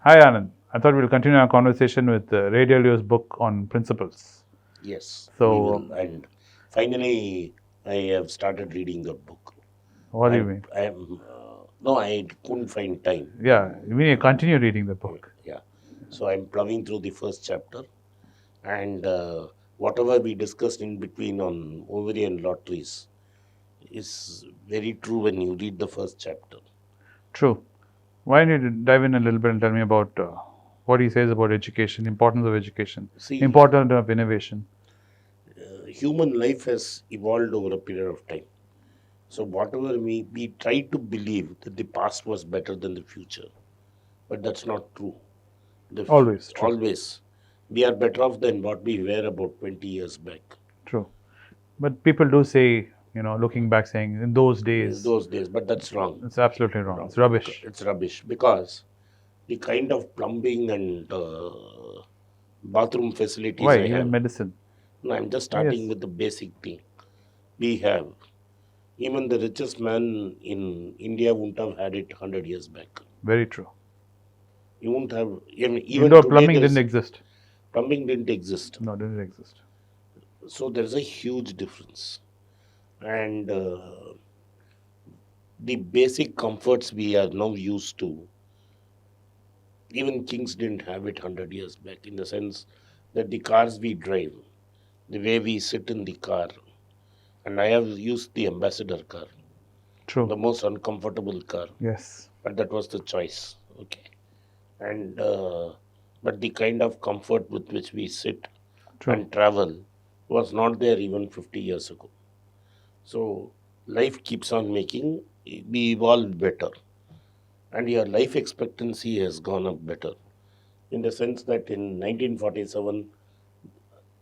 Hi Anand. I thought we'll continue our conversation with Ray Dalio's book on principles. Yes, we So, will. And finally, I have started reading the book. what do you mean? No, I couldn't find time. Yeah, you mean you continue reading the book? Yeah, so I'm plowing through the first chapter, and whatever we discussed in between on ovarian lotteries is very true when you read the first chapter. True. Why don't you dive in a little bit and tell me about what he says about education, importance of education, See, importance of innovation? human life has evolved over a period of time. So whatever we try to believe that the past was better than the future, but that's not true. Always true. Always we are better off than what we were about 20 years back True. But people do say, looking back, saying in those in days, those days, but that's wrong. it's absolutely wrong. Wrong. It's rubbish. It's rubbish because the kind of plumbing and bathroom facilities Why? I Even have. medicine. No, I'm just Yes. starting with the basic thing we have. Even the richest man in India wouldn't have had it 100 years back. Very true. You won't have even Indoor today. plumbing There didn't is exist. plumbing didn't exist, No, didn't exist. so there's a huge difference. And the basic comforts we are now used to, even kings didn't have it 100 years back, in the sense that the cars we drive, the way we sit in the car, and I have used the ambassador car, True. the most uncomfortable car, Yes. but that was the choice. Okay. And but the kind of comfort with which we sit True. and travel was not there even 50 years ago. So life keeps on making we evolve better, and your life expectancy has gone up better, in the sense that in 1947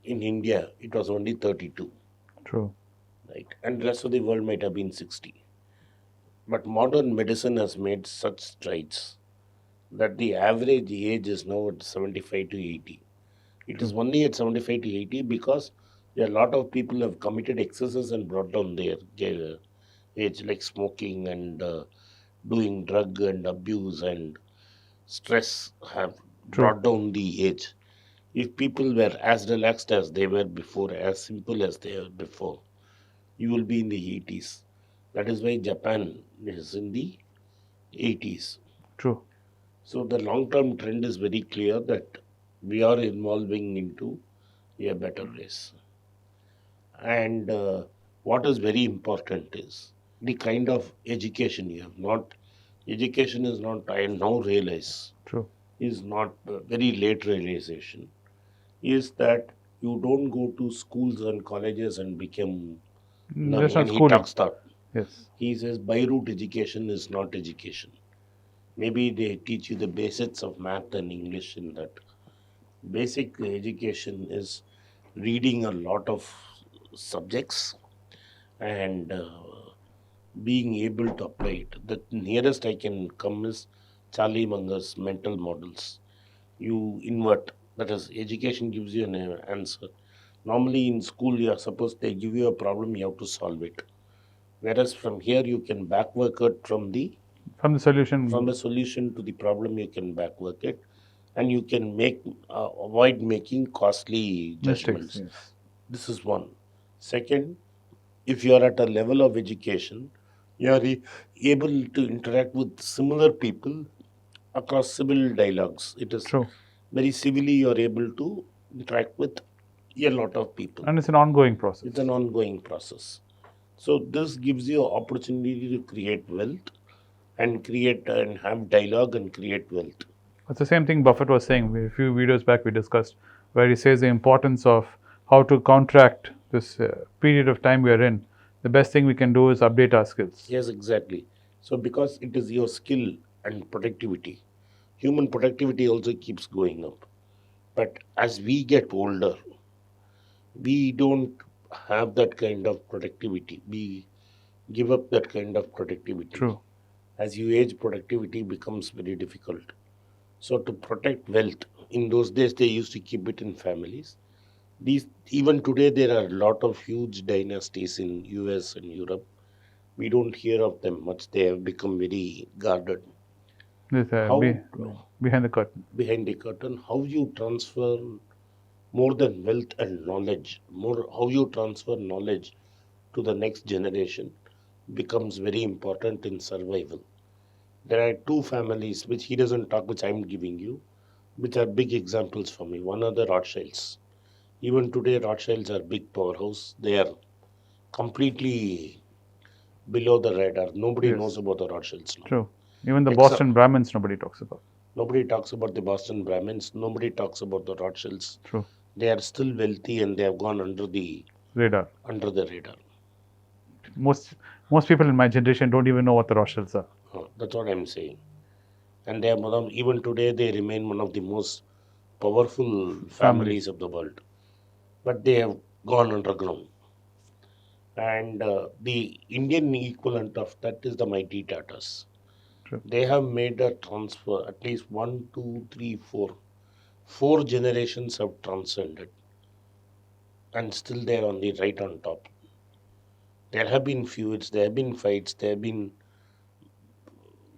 in India it was only 32, True. right? And the rest of the world might have been 60. But modern medicine has made such strides that the average age is now at 75 to 80. It is True. only at 75 to 80 because a lot of people have committed excesses and brought down their age, like smoking and doing drug and abuse and stress have True. brought down the age. If people were as relaxed as they were before, as simple as they were before, you will be in the 80s. That is why Japan is in the 80s. True. So the long term trend is very clear that we are evolving into a better race. And what is very important is the kind of education you have. Not education is not, I now realize, True. is not very late realization, is that you don't go to schools and colleges and become That's learning. not And he schooling. talks that. Yes. He says by rote education is not education. Maybe they teach you the basics of math and English in that. Basic education is reading a lot of subjects and being able to apply it. The nearest I can come is Charlie Munger's mental models. You invert, that is, education gives you an answer. Normally in school, you are supposed they give you a problem, you have to solve it. Whereas from here, you can backwork it From the from the solution, solution to the problem. You can backwork it, and you can make avoid making costly mistakes. judgments. Yes. This is one. Second, if you are at a level of education, you are able to interact with similar people across civil dialogues. It is True. very civilly you are able to interact with a lot of people. And it's an ongoing It's process. an ongoing process. So this gives you opportunity to create wealth and create and have dialogue and create wealth. It's the same thing Buffett was saying. A few videos back we discussed, where he says the importance of how to counteract this period of time we are in. The best thing we can do is update our skills. Yes, exactly. So because it is your skill and productivity, human productivity also keeps going up. But as we get older, we don't have that kind of productivity. We give up that kind of productivity. True. As you age, productivity becomes very difficult. So to protect wealth, in those days they used to keep it in families. These even today there are a lot of huge dynasties in US and Europe. We don't hear of them much. They have become very guarded. This, How behind the curtain. behind the curtain, how you transfer more than wealth and knowledge, more how you transfer knowledge to the next generation becomes very important in survival. There are two families which he doesn't talk, which I'm giving you, which are big examples for me. One are the Rothschilds. Even today, Rothschilds are big powerhouse. They are completely below the radar. Nobody knows Yes, about the Rothschilds now. true. Even the Except Boston Brahmins, nobody talks about. nobody talks about the Boston Brahmins. Nobody talks about the Rothschilds. True. They are still wealthy and they have gone Radar. under the radar. Most people in my generation don't even know what the Rothschilds are. That's what I'm saying. And they are even today they remain one of the most powerful families of the world. But they have gone underground. And the Indian equivalent of that is the mighty Tatas. True. They have made a transfer, at least one, two, three, four. Four generations have transcended, and still they are on the right on top. There have been feuds, there have been fights, there have been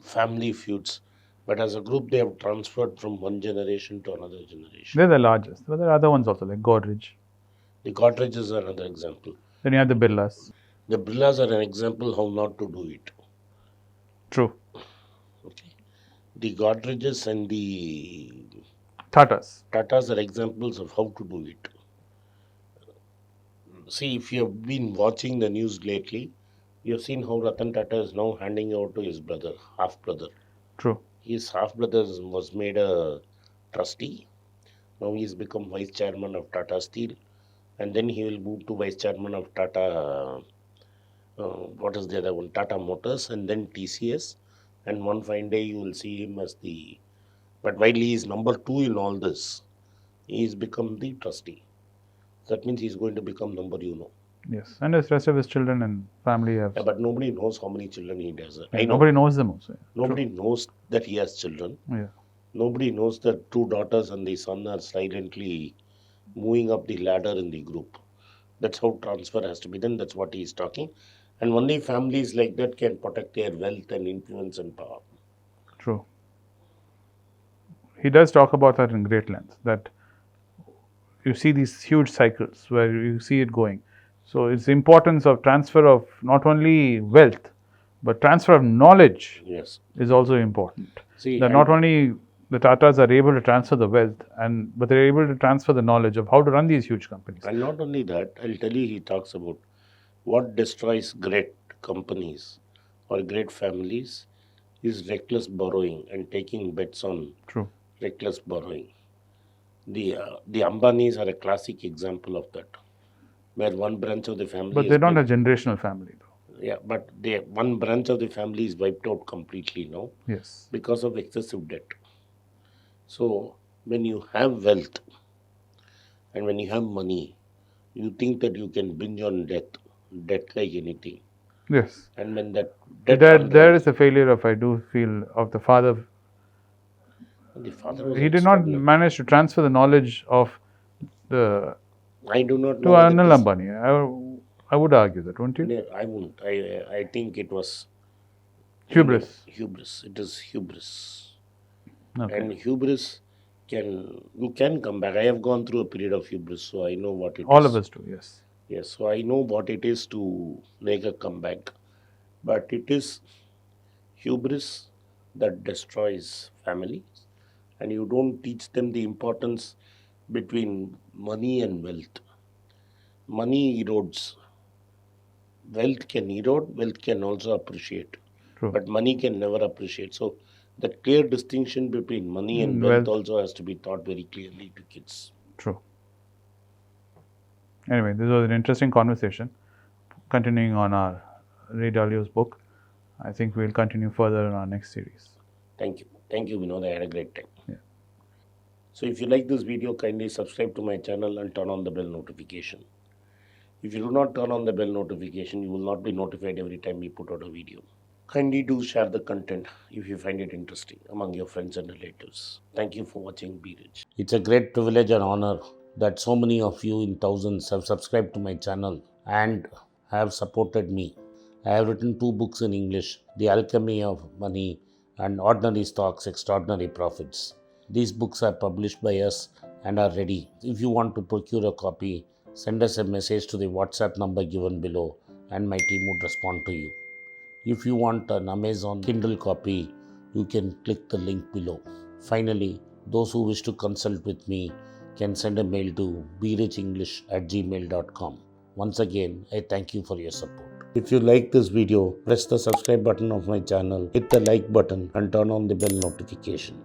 family feuds, but as a group, they have transferred from one generation to another generation. They're the largest, but there are other ones also, like Godrej. The Godreges are another example. Then you have the Birlas. The Birlas are an example how not to do it. True. Okay. The Godreges and the Tatas. Tatas are examples of how to do it. See, if you have been watching the news lately, you have seen how Ratan Tata is now handing over to his brother, half brother. True. His half brother was made a trustee. Now he has become vice chairman of Tata Steel, and then he will move to vice chairman of Tata. What is the other one? Tata Motors, and then TCS. And one fine day you will see him as the. But while he is number two in all this, he has become the trustee. That means he is going to become number. Yes, and the rest of his children and family have. Yeah, but nobody knows how many children he does. Yeah, nobody knows them also. Nobody knows that he has children. Yeah. Nobody knows that two daughters and the son are silently moving up the ladder in the group. That's how transfer has to be done. That's what he is talking. And only families like that can protect their wealth and influence and power. True. He does talk about that in great length, that you see these huge cycles where you see it going. So it's the importance of transfer of not only wealth, but transfer of knowledge Yes. is also important. See, That not only the Tatas are able to transfer the wealth, but they're able to transfer the knowledge of how to run these huge companies. And not only that, I'll tell you, he talks about what destroys great companies or great families is reckless borrowing and taking bets on True. reckless borrowing. The Ambanis are a classic example of that, where one branch of the family. But they're not a generational family, though. Yeah, but one branch of the family is wiped out completely now. Yes. Because of excessive debt. So when you have wealth and when you have money, you think that you can binge on debt like anything. Yes. And when that debt there is a failure of, I do feel, of the father. The father was He did not manage to transfer the knowledge of the. I do not to know. Anil Ambani. I would argue that, wouldn't you? No, I won't. I think it was Hubris. Hubris. It is hubris. Okay. And hubris you can come back. I have gone through a period of hubris, so I know what it is. All of us do, yes. Yes, so I know what it is to make a comeback. But it is hubris that destroys families, and you don't teach them the importance between money and wealth. Money erodes. Wealth can erode, wealth can also appreciate. True. But money can never appreciate. So the clear distinction between money and wealth also has to be taught very clearly to kids. True. Anyway, this was an interesting conversation. Continuing on our Ray Dalio's book, I think we'll continue further in our next series. Thank you. Thank you, Vinod. I had a great time. Yeah. So if you like this video, kindly subscribe to my channel and turn on the bell notification. If you do not turn on the bell notification, you will not be notified every time we put out a video. Kindly do share the content if you find it interesting among your friends and relatives. Thank you for watching Be Rich. It's a great privilege and honor that so many of you in thousands have subscribed to my channel and have supported me. I have written 2 books in English, The Alchemy of Money and Ordinary Stocks, Extraordinary Profits. These books are published by us and are ready. If you want to procure a copy, send us a message to the WhatsApp number given below and my team would respond to you. If you want an Amazon Kindle copy, you can click the link below. Finally, those who wish to consult with me can send a mail to berichenglish@gmail.com. Once again, I thank you for your support. If you like this video, press the subscribe button of my channel, hit the like button and turn on the bell notification.